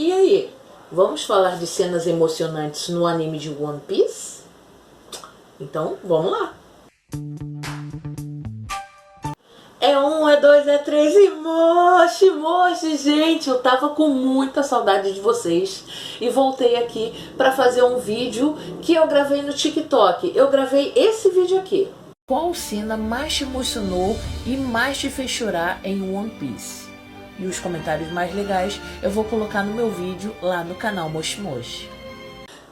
E aí, vamos falar de cenas emocionantes no anime de One Piece? Então, vamos lá! É um, é dois, é três e moche, gente! Eu tava com muita saudade de vocês e voltei aqui pra fazer um vídeo que eu gravei no TikTok. Eu gravei esse vídeo aqui. Qual cena mais te emocionou e mais te fez chorar em One Piece? E os comentários mais legais eu vou colocar no meu vídeo lá no canal Moshi Moshi.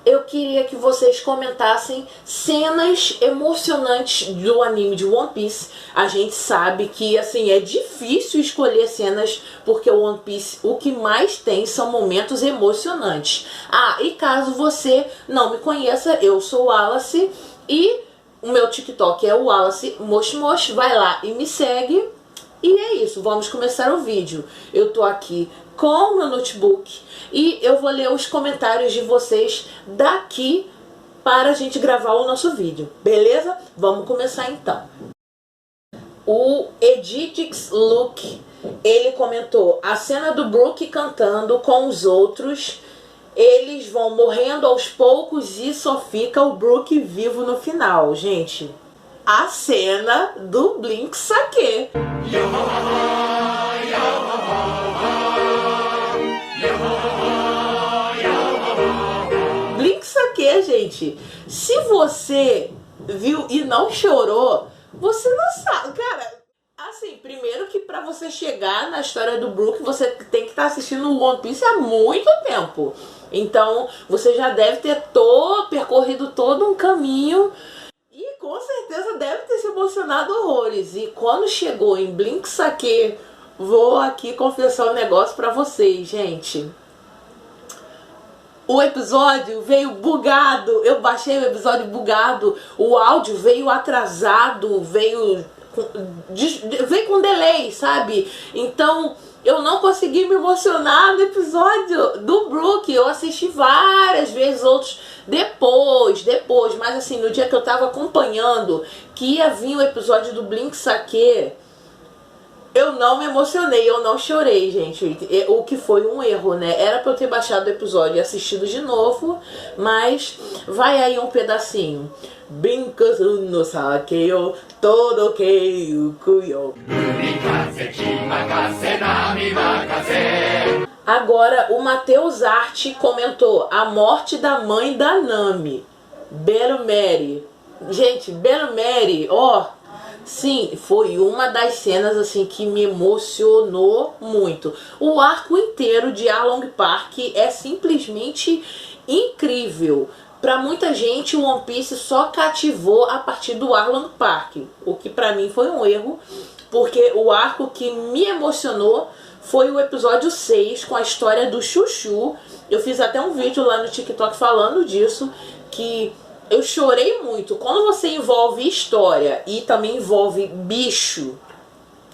Eu queria que vocês comentassem cenas emocionantes do anime de One Piece. A gente sabe que assim é difícil escolher cenas, porque o One Piece o que mais tem são momentos emocionantes. Ah, e caso você não me conheça, eu sou o Wallace e o meu TikTok é o Wallace Moshi Moshi. Vai lá e me segue. E é isso, vamos começar o vídeo. Eu tô aqui com o meu notebook e eu vou ler os comentários de vocês daqui para a gente gravar o nosso vídeo, beleza? Vamos começar então. O Editix Luke, ele comentou: a cena do Brook cantando com os outros, eles vão morrendo aos poucos e só fica o Brook vivo no final. Gente, a cena do Blink Sake. Blink Sake, gente. Se você viu e não chorou, você não sabe, cara. Assim, primeiro que pra você chegar na história do Brook, você tem que estar assistindo o One Piece há muito tempo. Então, você já deve ter percorrido todo um caminho. E com certeza deve ter se emocionado horrores. E quando chegou em Blink Sake, vou aqui confessar um negócio pra vocês, gente. O episódio veio bugado. Eu baixei o episódio bugado. O áudio veio atrasado. Veio com delay, sabe? Então eu não consegui me emocionar no episódio do Brook. Eu assisti várias vezes, outros depois, mas assim, no dia que eu tava acompanhando que ia vir o episódio do Blink Sake, eu não me emocionei, eu não chorei, gente. O que foi um erro, né? Era pra eu ter baixado o episódio e assistido de novo, mas vai aí um pedacinho. Binkasu no sake yo todokei ukuyo. Agora o Matheus Arte comentou: a morte da mãe da Nami, Bellmary. Gente, Bellmary, ó, sim, foi uma das cenas assim que me emocionou muito. O arco inteiro de Arlong Park é simplesmente incrível. Pra muita gente o One Piece só cativou a partir do Arlong Park, o que pra mim foi um erro, porque o arco que me emocionou foi o episódio 6 com a história do Chuchu. Eu fiz até um vídeo lá no TikTok falando disso, que eu chorei muito. Quando você envolve história e também envolve bicho,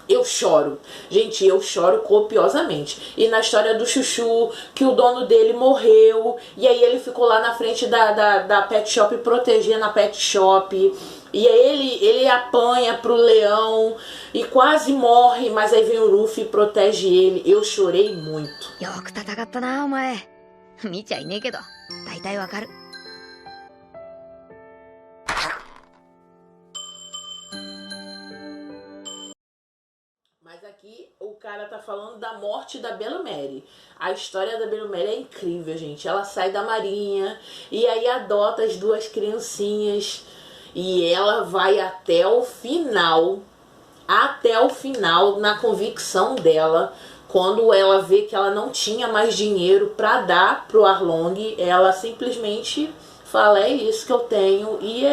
eu choro. Gente, eu choro copiosamente. E na história do Chuchu, que o dono dele morreu, e aí ele ficou lá na frente da pet shop protegendo a pet shop. E aí ele apanha pro leão e quase morre, mas aí vem o Luffy e protege ele. Eu chorei muito. Mas aqui o cara tá falando da morte da Bellmary. A história da Bellmary é incrível, gente. Ela sai da marinha e aí adota as duas criancinhas. E ela vai até o final, na convicção dela. Quando ela vê que ela não tinha mais dinheiro para dar pro Arlong, ela simplesmente fala: é isso que eu tenho. E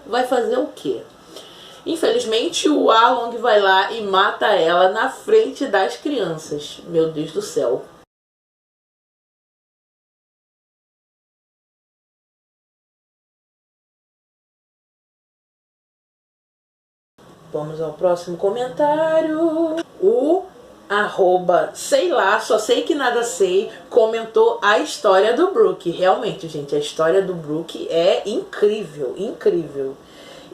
vai fazer o quê? Infelizmente o Arlong vai lá e mata ela na frente das crianças. Meu Deus do céu. Vamos ao próximo comentário. O sei lá, só sei que nada sei, comentou a história do Brook. Realmente, gente, a história do Brook é incrível, incrível.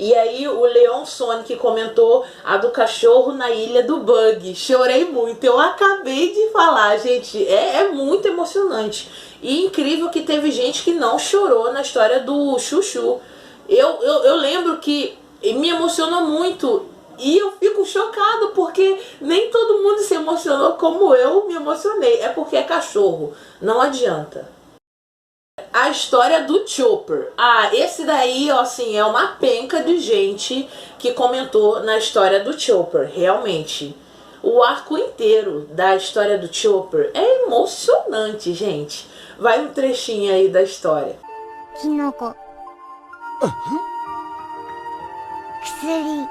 E aí o Leon Sonic comentou a do cachorro na ilha do Bug. Chorei muito. Eu acabei de falar, gente. É muito emocionante. E incrível que teve gente que não chorou na história do Chuchu. Eu lembro que me emocionou muito. E eu fico chocado porque nem todo mundo se emocionou como eu me emocionei. É porque é cachorro. Não adianta. A história do Chopper. Ah, esse daí, ó, assim, é uma penca de gente que comentou na história do Chopper, realmente. O arco inteiro da história do Chopper é emocionante, gente. Vai um trechinho aí da história. Kinoko. Kusuri.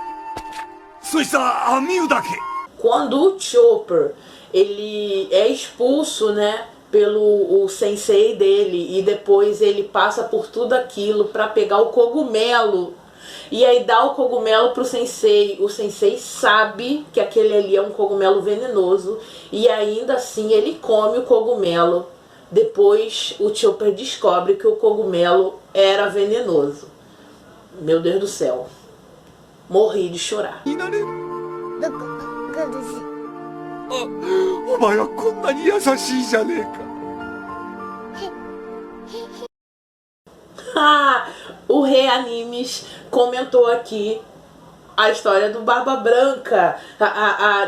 Quando o Chopper, ele é expulso, né, pelo o sensei dele, e depois ele passa por tudo aquilo para pegar o cogumelo, e aí dá o cogumelo pro sensei. O sensei sabe que aquele ali é um cogumelo venenoso, e ainda assim ele come o cogumelo. Depois o Chopper descobre que o cogumelo era venenoso. Meu Deus do céu, morri de chorar. O Reanimes comentou aqui a história do Barba Branca.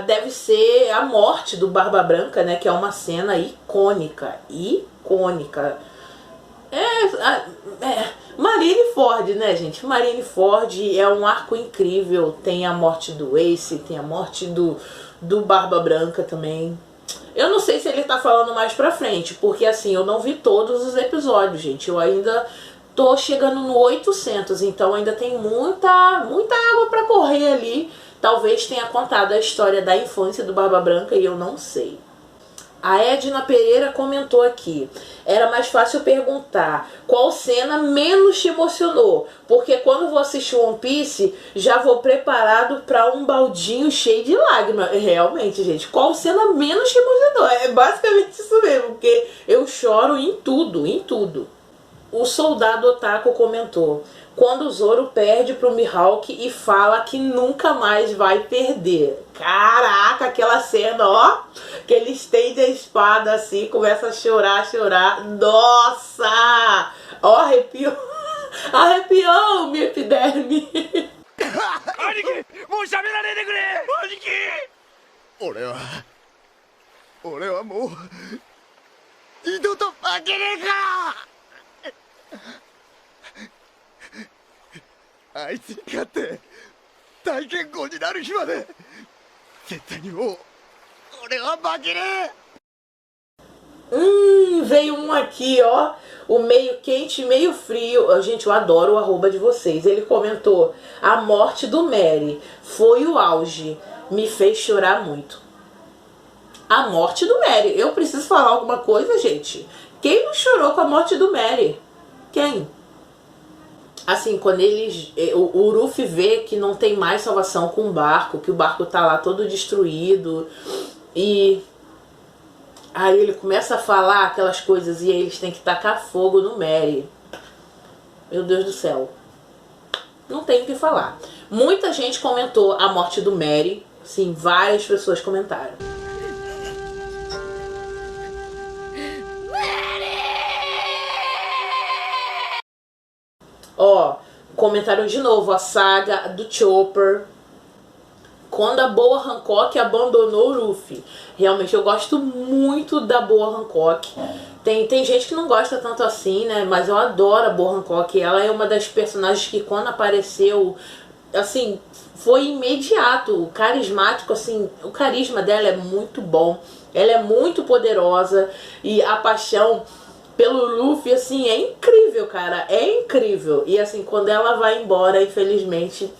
Deve ser a morte do Barba Branca, né? Que é uma cena icônica. Icônica. Marineford, né, gente? Marineford é um arco incrível. Tem a morte do Ace, tem a morte do Barba Branca também. Eu não sei se ele tá falando mais pra frente, porque assim, eu não vi todos os episódios, gente. Eu ainda tô chegando no 800, então ainda tem muita água pra correr ali. Talvez tenha contado a história da infância do Barba Branca e eu não sei. A Edna Pereira comentou aqui: era mais fácil perguntar qual cena menos te emocionou, porque quando vou assistir One Piece já vou preparado para um baldinho cheio de lágrimas. Realmente, gente, qual cena menos te emocionou? É basicamente isso mesmo, porque eu choro em tudo, em tudo. O Soldado Otaku comentou: quando o Zoro perde pro Mihawk e fala que nunca mais vai perder. Caraca, aquela cena, ó, que ele estende a espada assim, começa a chorar. Nossa! Ó, arrepiou. Arrepiou minha epiderme. Aniki, mou shaberarete kure! Aniki! Ore wa mou idoto makerei kara! あいつに勝って大健康になる日まで絶対にもう俺は負けねえ. Veio um aqui, ó, o meio quente e meio frio. Gente, eu adoro o arroba de vocês. Ele comentou: a morte do Mary foi o auge, me fez chorar muito. A morte do Mary. Eu preciso falar alguma coisa, gente? Quem não chorou com a morte do Mary? Quem? Assim, quando eles, o Luffy vê que não tem mais salvação com o barco, que o barco tá lá todo destruído, e aí ele começa a falar aquelas coisas e aí eles têm que tacar fogo no Mary. Meu Deus do céu. Não tem o que falar. Muita gente comentou a morte do Mary. Sim, várias pessoas comentaram. Ó, comentaram de novo a saga do Chopper. Quando a Boa Hancock abandonou o Luffy. Realmente eu gosto muito da Boa Hancock. Tem gente que não gosta tanto assim, né? Mas eu adoro a Boa Hancock. Ela é uma das personagens que quando apareceu, assim, foi imediato. Carismático, assim, o carisma dela é muito bom. Ela é muito poderosa. E a paixão pelo Luffy, assim, é incrível, cara. É incrível. E assim, quando ela vai embora, infelizmente,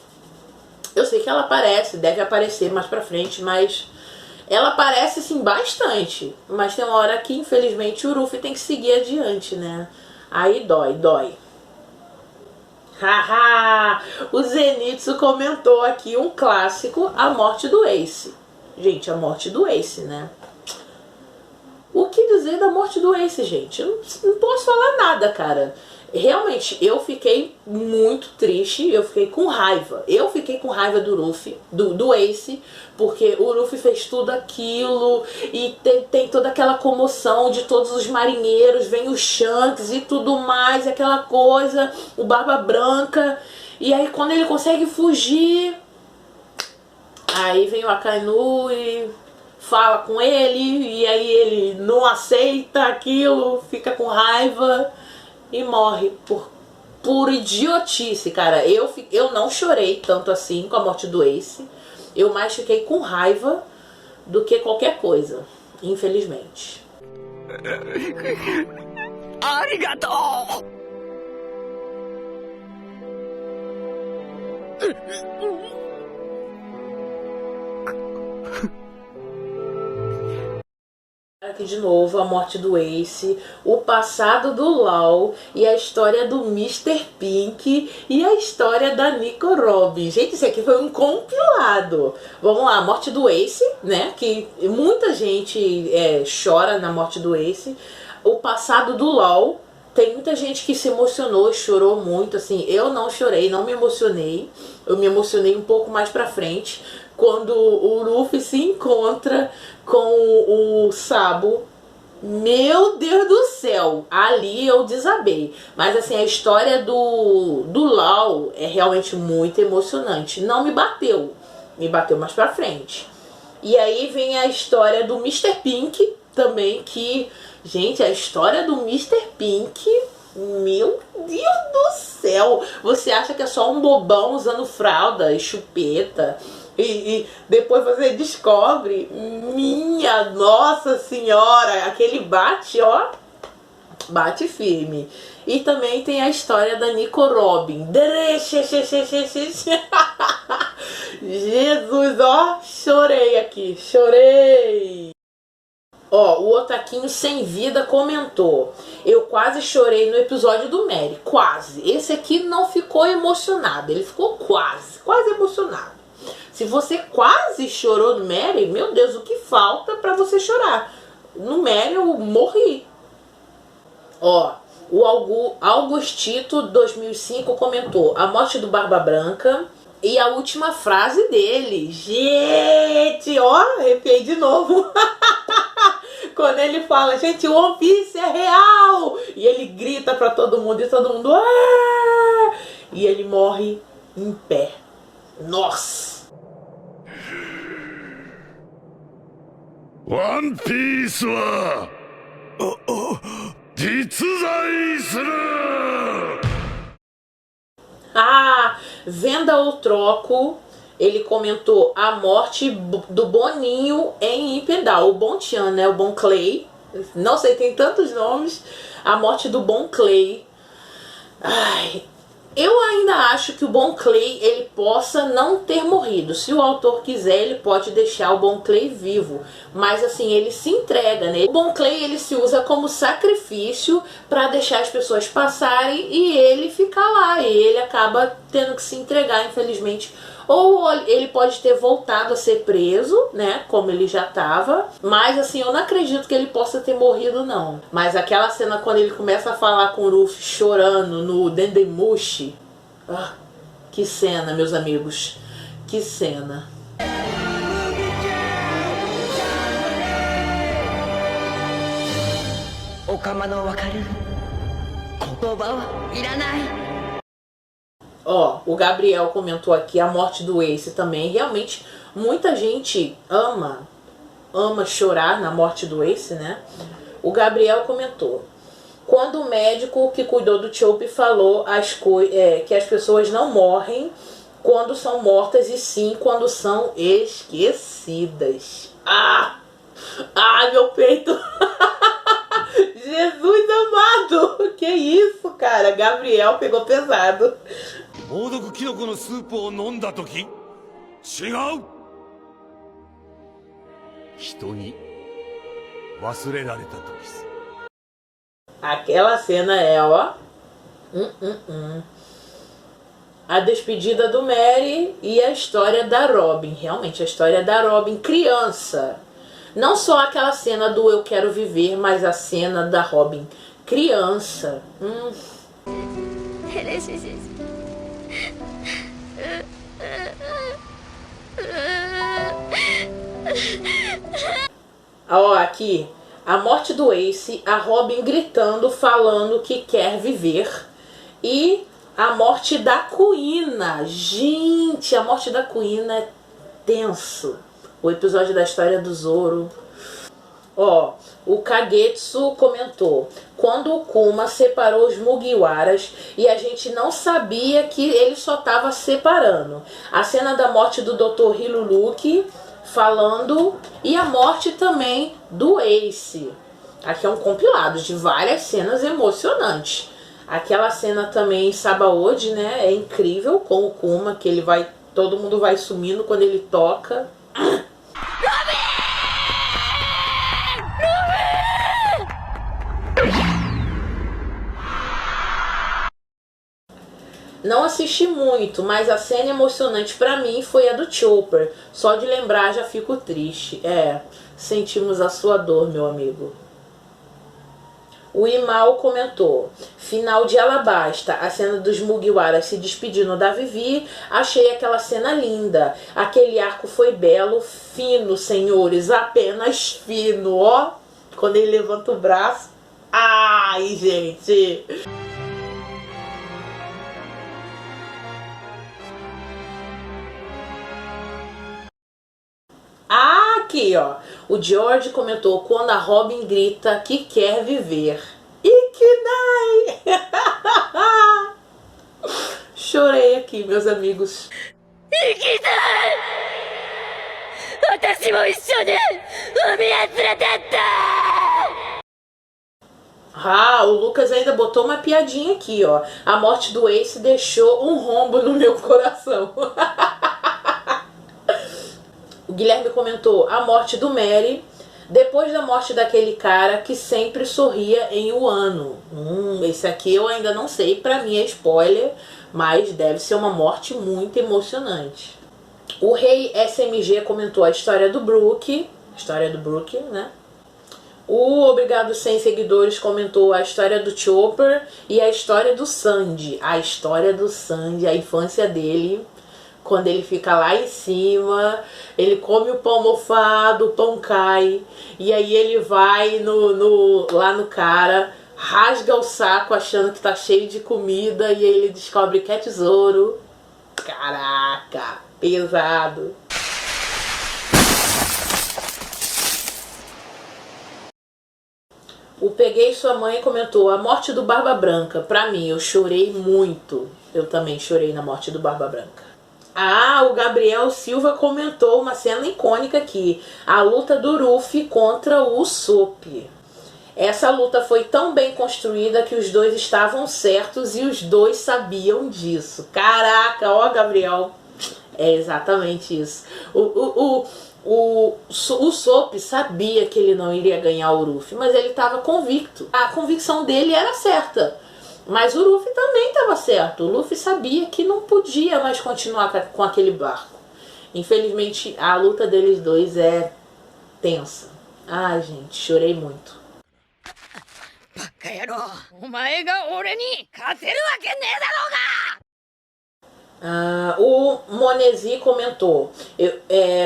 eu sei que ela aparece, deve aparecer mais pra frente, mas ela aparece, assim, bastante. Mas tem uma hora que, infelizmente, o Luffy tem que seguir adiante, né? Aí dói. Haha! O Zenitsu comentou aqui um clássico, a morte do Ace. Gente, a morte do Ace, né? O que dizer da morte do Ace, gente? Eu não posso falar nada, cara. Realmente, eu fiquei muito triste, eu fiquei com raiva. Eu fiquei com raiva do Luffy, do Ace, porque o Luffy fez tudo aquilo e tem toda aquela comoção de todos os marinheiros, vem o Shanks e tudo mais, aquela coisa, o Barba Branca. E aí quando ele consegue fugir, aí vem o Akainu e fala com ele, e aí ele não aceita aquilo, fica com raiva e morre por idiotice, cara. Eu não chorei tanto assim com a morte do Ace. Eu mais fiquei com raiva do que qualquer coisa, infelizmente. Arigato! Aqui de novo a morte do Ace, o passado do Law e a história do Mr. Pink e a história da Nico Robin. Gente, isso aqui foi um compilado. Vamos lá, a morte do Ace, né? Que muita gente chora na morte do Ace. O passado do Law. Tem muita gente que se emocionou, chorou muito, assim. Eu não chorei, não me emocionei. Eu me emocionei um pouco mais pra frente, quando o Luffy se encontra com o Sabo. Meu Deus do céu, ali eu desabei. Mas assim, a história do Law é realmente muito emocionante. Não me bateu, me bateu mais pra frente. E aí vem a história do Mr. Pink também, que... Gente, a história do Mr. Pink, meu Deus do céu. Você acha que é só um bobão usando fralda e chupeta, e depois você descobre, minha Nossa Senhora, aquele bate, ó, bate firme. E também tem a história da Nico Robin. Jesus, ó, chorei aqui, chorei. Ó, o Otaquinho Sem Vida comentou: eu quase chorei no episódio do Mary. Quase. Esse aqui não ficou emocionado. Ele ficou quase emocionado. Se você quase chorou no Mary, meu Deus, o que falta pra você chorar? No Mary eu morri. Ó, o Augustito 2005 comentou: a morte do Barba Branca. E a última frase dele, gente, ó, arrepiei de novo. Quando ele fala, gente, o One Piece é real! E ele grita pra todo mundo e todo mundo... Ah! E ele morre em pé. Nossa! One Piece wa jitsuzai suru! Ah, venda ou troco... Ele comentou a morte do Boninho em Impedal. O Bon Chan, né? O Bon Clay. Não sei, tem tantos nomes. A morte do Bon Clay. Ai, eu ainda acho que o Bon Clay, ele possa não ter morrido. Se o autor quiser, ele pode deixar o Bon Clay vivo. Mas assim, ele se entrega, né? O Bon Clay, ele se usa como sacrifício para deixar as pessoas passarem e ele ficar lá. E ele acaba tendo que se entregar, infelizmente. Ou ele pode ter voltado a ser preso, né, como ele já estava. Mas assim, eu não acredito que ele possa ter morrido, não. Mas aquela cena quando ele começa a falar com o Luffy chorando no Dendemushi. Ah, que cena, meus amigos. Que cena. Okama no wakaru kotoba wa iranai. Ó, o Gabriel comentou aqui a morte do Ace também. Realmente, muita gente ama chorar na morte do Ace, né? O Gabriel comentou: quando o médico que cuidou do Chopper falou que as pessoas não morrem quando são mortas, e sim quando são esquecidas. Ah, meu peito! Jesus amado! Que isso, cara? Gabriel pegou pesado. 猛毒キノコのスープを飲んだとき、違う。人に忘れられたときさ。 Aquela cena é, ó. A despedida do Mary e a história da Robin. Realmente, a história da Robin criança. Não só aquela cena do Eu Quero Viver, mas a cena da Robin criança. Ó, aqui, a morte do Ace, a Robin gritando, falando que quer viver. E a morte da Kuina. Gente, a morte da Kuina é tenso. O episódio da história do Zoro. Ó, o Kagetsu comentou: quando o Kuma separou os Mugiwaras e a gente não sabia que ele só estava separando. A cena da morte do Dr. Hiluluki falando, e a morte também do Ace. Aqui é um compilado de várias cenas emocionantes. Aquela cena também em Sabaody, né? É incrível com o Kuma, que ele vai, todo mundo vai sumindo quando ele toca. Não assisti muito, mas a cena emocionante pra mim foi a do Chopper. Só de lembrar já fico triste. É, sentimos a sua dor, meu amigo. O Imal comentou: final de Alabasta, a cena dos Mugiwaras se despedindo da Vivi. Achei aquela cena linda. Aquele arco foi belo, fino, senhores, apenas fino, ó. Quando ele levanta o braço. Ai, gente. Aqui, ó, o George comentou: quando a Robin grita que quer viver. Ikinai! Chorei aqui, meus amigos. Ikinai! Ah, o Lucas ainda botou uma piadinha aqui, ó. A morte do Ace deixou um rombo no meu coração. O Guilherme comentou: a morte do Mary, depois da morte daquele cara que sempre sorria em Wano. Esse aqui eu ainda não sei, pra mim é spoiler, mas deve ser uma morte muito emocionante. O Rei SMG comentou a história do Brook, né? O Obrigado Sem Seguidores comentou a história do Chopper e a história do Sandy. A história do Sandy, a infância dele. Quando ele fica lá em cima, ele come o pão mofado, o pão cai, e aí ele vai lá no cara, rasga o saco achando que tá cheio de comida, e aí ele descobre que é tesouro. Caraca, pesado. O Peguei Sua Mãe comentou: a morte do Barba Branca. Pra mim, eu chorei muito. Eu também chorei na morte do Barba Branca. Ah, o Gabriel Silva comentou uma cena icônica aqui: a luta do Ruffy contra o Usopp. Essa luta foi tão bem construída que os dois estavam certos e os dois sabiam disso. Caraca, ó, Gabriel. É exatamente isso. O Usopp sabia que ele não iria ganhar o Ruffy, mas ele estava convicto. A convicção dele era certa. Mas o Luffy também estava certo. O Luffy sabia que não podia mais continuar com aquele barco. Infelizmente, a luta deles dois é tensa. Ai, gente, chorei muito. O Monesi comentou: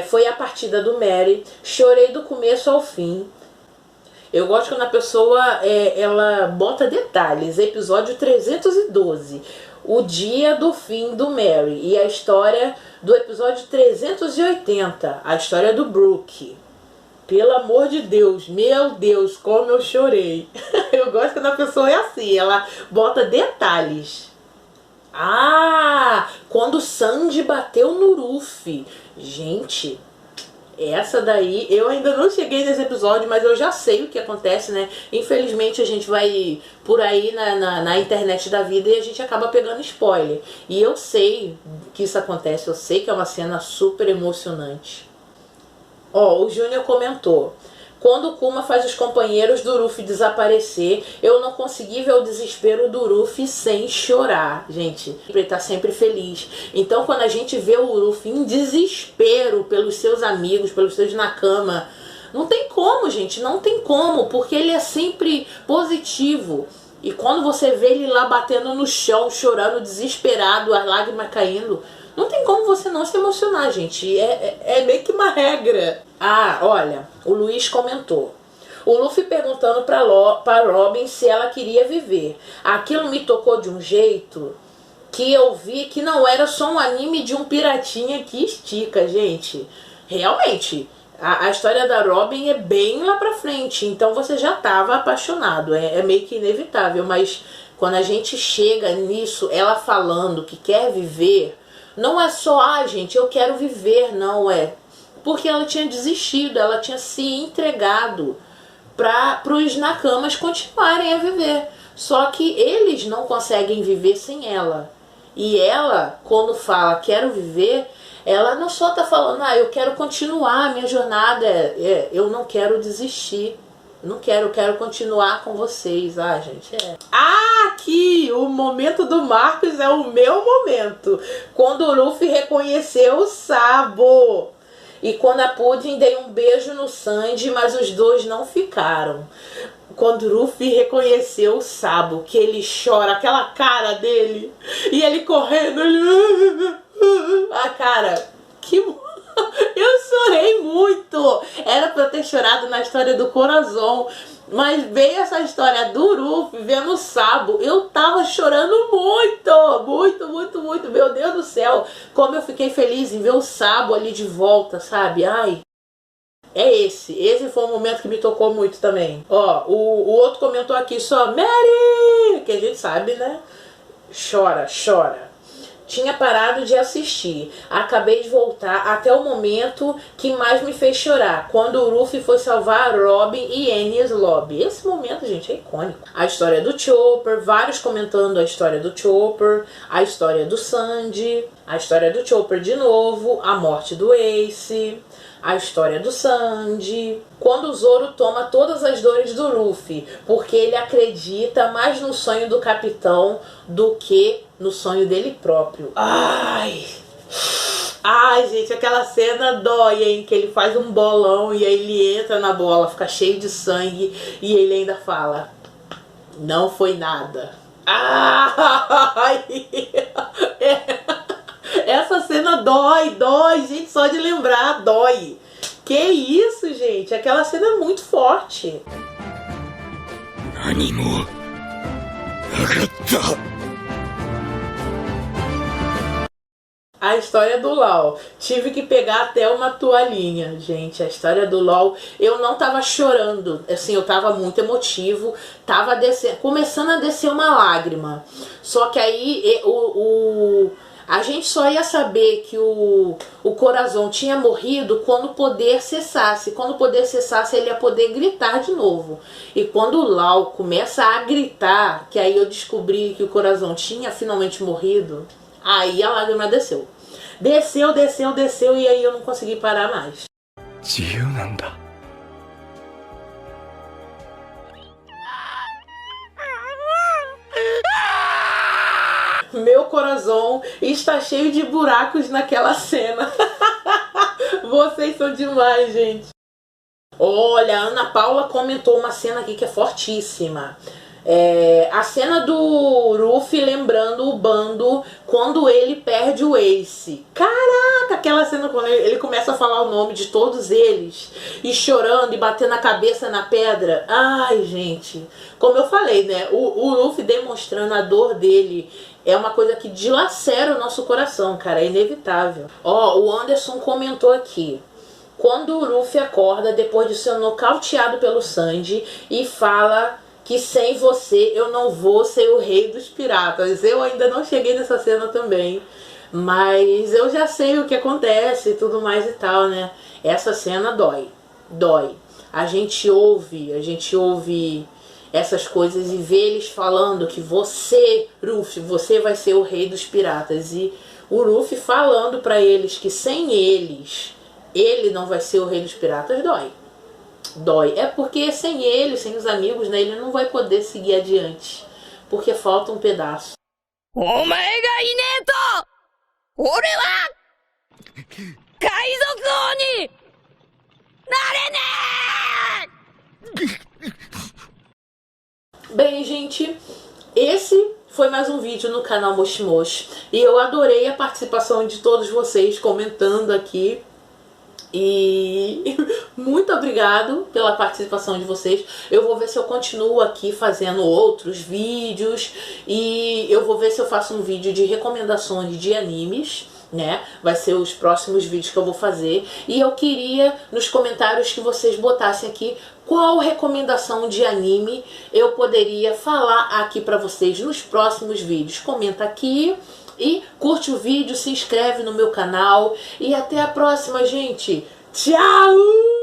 foi a partida do Mary. Chorei do começo ao fim. Eu gosto quando a pessoa ela bota detalhes. Episódio 312, o dia do fim do Mary. E a história do episódio 380, a história do Brook. Pelo amor de Deus, meu Deus, como eu chorei. Eu gosto quando a pessoa é assim, ela bota detalhes. Ah, quando o Sandy bateu no Ruffy. Gente, essa daí, eu ainda não cheguei nesse episódio, mas eu já sei o que acontece, né? Infelizmente a gente vai por aí na internet da vida e a gente acaba pegando spoiler. E eu sei que isso acontece, eu sei que é uma cena super emocionante. Ó, o Júnior comentou: quando o Kuma faz os companheiros do Ruffy desaparecer, eu não consegui ver o desespero do Ruffy sem chorar. Gente, ele tá sempre feliz. Então quando a gente vê o Ruffy em desespero pelos seus amigos, pelos seus Nakama, Não tem como, gente, não tem como, porque ele é sempre positivo. E quando você vê ele lá batendo no chão, chorando, desesperado, as lágrimas caindo, não tem como você não se emocionar, gente. É meio que uma regra. Ah, olha, o Luiz comentou. O Luffy perguntando pra Robin se ela queria viver. Aquilo me tocou de um jeito que eu vi que não era só um anime de um piratinha que estica, gente. Realmente, a história da Robin é bem lá pra frente, então você já tava apaixonado, é meio que inevitável, mas quando a gente chega nisso, ela falando que quer viver, não é só, gente, eu quero viver, não é. Porque ela tinha desistido, ela tinha se entregado para os Nakamas continuarem a viver. Só que eles não conseguem viver sem ela. E ela, quando fala quero viver, ela não só tá falando, eu quero continuar a minha jornada, eu não quero desistir. Não quero, eu quero continuar com vocês. Gente, aqui, o momento do Marcos é o meu momento. Quando o Luffy reconheceu o Sabo. E quando a Pudding deu um beijo no Sanji, mas os dois não ficaram. Quando o Luffy reconheceu o Sabo, que ele chora, aquela cara dele, e ele correndo, cara, que... Eu chorei muito. Era pra eu ter chorado na história do Corazon, mas veio essa história do Luffy vendo o Sabo. Eu tava chorando muito. Meu Deus do céu, como eu fiquei feliz em ver o Sabo ali de volta, sabe? Esse foi um momento que me tocou muito também. O outro comentou aqui só, Mary, que a gente sabe, né? Chora. Tinha parado de assistir. Acabei de voltar até o momento que mais me fez chorar. Quando o Luffy foi salvar Robin e Enies Lobby. Esse momento, gente, é icônico. A história do Chopper. Vários comentando a história do Chopper. A história do Sanji. A história do Chopper de novo. A morte do Ace. A história do Sanji. Quando o Zoro toma todas as dores do Luffy. Porque ele acredita mais no sonho do capitão do que no sonho dele próprio. Gente, aquela cena dói, hein? Que ele faz um bolão e aí ele entra na bola, fica cheio de sangue e ele ainda fala, não foi nada. Essa cena dói, gente, só de lembrar, dói. Que isso, gente? Aquela cena é muito forte. Animo. A história do LOL. Tive que pegar até uma toalhinha, gente. A história do LOL. Eu não tava chorando. Assim, eu tava muito emotivo. Tava começando a descer uma lágrima. Só que aí a gente só ia saber que o Corazon tinha morrido quando o poder cessasse. Quando o poder cessasse, ele ia poder gritar de novo. E quando o Lau começa a gritar, que aí eu descobri que o Corazon tinha finalmente morrido, aí a lágrima desceu. Desceu, e aí eu não consegui parar mais. Meu coração está cheio de buracos naquela cena. Vocês são demais, gente. Olha, a Ana Paula comentou uma cena aqui que é fortíssima. A cena do Luffy lembrando o bando quando ele perde o Ace. Caraca, aquela cena quando ele começa a falar o nome de todos eles e chorando e batendo a cabeça na pedra. Gente, como eu falei, né? O Luffy demonstrando a dor dele é uma coisa que dilacera o nosso coração, cara, é inevitável. O Anderson comentou aqui. Quando o Luffy acorda depois de ser nocauteado pelo Sanji e fala que sem você eu não vou ser o rei dos piratas. Eu ainda não cheguei nessa cena também, mas eu já sei o que acontece e tudo mais e tal, né? Essa cena dói. A gente ouve essas coisas e vê eles falando que você, Luffy, você vai ser o rei dos piratas. E o Luffy falando pra eles que sem eles, ele não vai ser o rei dos piratas, dói. É porque sem ele, sem os amigos, né, ele não vai poder seguir adiante. Porque falta um pedaço. Omae ga inee to, ore wa kaizoukou ni narene! Bem, gente, esse foi mais um vídeo no canal Moshi Moshi. E eu adorei a participação de todos vocês comentando aqui. E muito obrigado pela participação de vocês. Eu vou ver se eu continuo aqui fazendo outros vídeos. E eu vou ver se eu faço um vídeo de recomendações de animes, né? Vai ser os próximos vídeos que eu vou fazer. E eu queria nos comentários que vocês botassem aqui qual recomendação de anime eu poderia falar aqui pra vocês nos próximos vídeos. Comenta aqui. E curte o vídeo, se inscreve no meu canal. E até a próxima, gente. Tchau!